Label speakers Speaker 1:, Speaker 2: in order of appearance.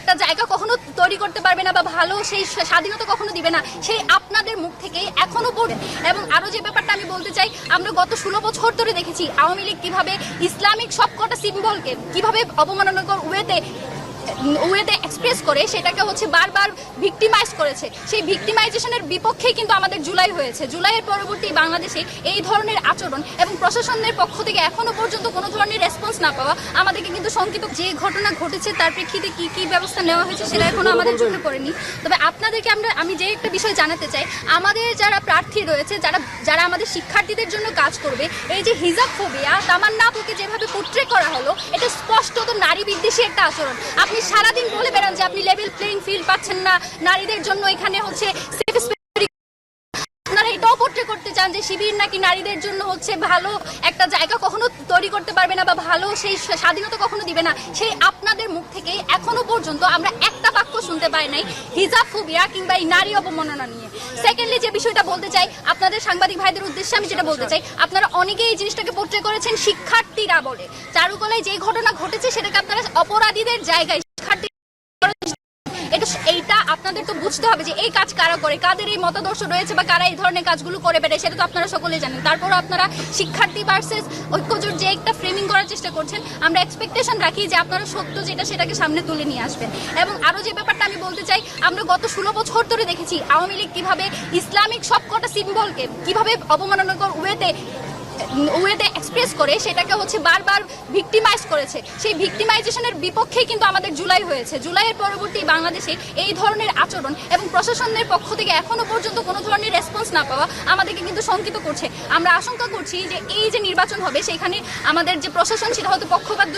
Speaker 1: একটা জায়গা কখনো তৈরি করতে পারবে না বা ভালো সেই স্বাধীনতা কখনো দিবে না, সেই আপনাদের মুখ থেকেই এখনো পড়বেন। এবং আরো যে ব্যাপারটা আমি বলতে চাই, আমরা গত 16 বছর ধরে দেখেছি আওয়ামী লীগ কিভাবে ইসলামিক সবকটা সিম্বলকে কিভাবে অবমাননাকর ওয়েতে এক্সপ্রেস করে সেটাকে বারবার ভিক্টিমাইজ করেছে। সেই ভিক্টিমাইজেশনের বিপক্ষেই কিন্তু আমাদের জুলাই হয়েছে। জুলাইয়ের পরবর্তী বাংলাদেশে এই ধরনের আচরণ এবং প্রশাসনের পক্ষ থেকে এখনো পর্যন্ত কোনো ধরনের রেসপন্স না পাওয়া আমাদেরকে কিন্তু শঙ্কিত। যে ঘটনা ঘটেছে তার প্রেক্ষিতে কি কি ব্যবস্থা নেওয়া হয়েছে সেটা এখনো আমাদের চোখে পড়েনি। তবে আপনাদেরকে আমি যে একটা বিষয় জানাতে চাই, আমাদের যারা প্রার্থী রয়েছে, যারা আমাদের শিক্ষার্থীদের জন্য কাজ করবে, এই যে হিজাব ফোবিয়া, তামান্না আপুকে যেভাবে পোট্রে করা হলো, এটা স্পষ্টত নারী বিদ্বেষী একটা আচরণ। আপনি সারাদিন বলে বেড়ান যে আপনি লেভেল প্লেইং ফিল্ড পাচ্ছেন না, নারীদের জন্য এখানে সেফ স্পেস, আপনারা এটাও পোট্রে করতে চান যে শিবির নাকি নারীদের জন্য ভালো একটা জায়গা কখনো তৈরি করতে পারবে না বা ভালো সেই স্বাধীনতা কখনো দিবে না। সেই আপনাদের মুখ থেকে এখনো পর্যন্ত আমরা একটা বাক্য শুনতে পাই নাই হিজাব ফোবিয়া কিংবা এই নারী অবমাননা নিয়ে। সেকেন্ডলি যে বিষয়টা বলতে চাই, আপনাদের সাংবাদিক ভাইদের উদ্দেশ্যে আমি যেটা বলতে চাই, আপনারা অনেকেই এই জিনিসটাকে পোট্রে করেছেন শিক্ষার্থীরা বলে। চারুকলায় যে ঘটনা ঘটেছে সেটাকে আপনারা অপরাধীদের জায়গায় এইটা আপনাদের তো বুঝতে হবে যে এই কাজ কারা করে, কাদের এই মতাদর্শ রয়েছে বা কারা এই ধরনের কাজগুলো করে বেড়ায়, সেটা তো আপনারা সকলেই জানেন। তারপর আপনারা শিক্ষার্থী ভার্সেস ঐক্যজোট যে একটা ফ্রেমিং করার চেষ্টা করছেন, আমরা এক্সপেকটেশন রাখি যে আপনারা সত্য যেটা সেটাকে সামনে তুলে নিয়ে আসবেন। এবং আরো যে ব্যাপারটা আমি বলতে চাই, আমরা গত 16 বছর ধরে দেখেছি আওয়ামী লীগ কিভাবে ইসলামিক সবকটা সিম্বলকে কিভাবে অবমাননাকর ওয়েতে এক্সপ্রেস করে সেটাকে বারবার ভিক্টিমাইজ করেছে। সেই ভিক্টিমাইজেশনের বিপক্ষেই কিন্তু আমাদের জুলাই হয়েছে। জুলাইয়ের পরবর্তী বাংলাদেশে এই ধরনের আচরণ এবং প্রশাসনের পক্ষ থেকে এখনো পর্যন্ত কোনো ধরনের রেসপন্স না পাওয়া আমাদেরকে কিন্তু শঙ্কিত করছে। আমরা আশঙ্কা করছি যে এই যে নির্বাচন হবে সেখানে আমাদের যে প্রশাসন সেটা হয়তো পক্ষপাত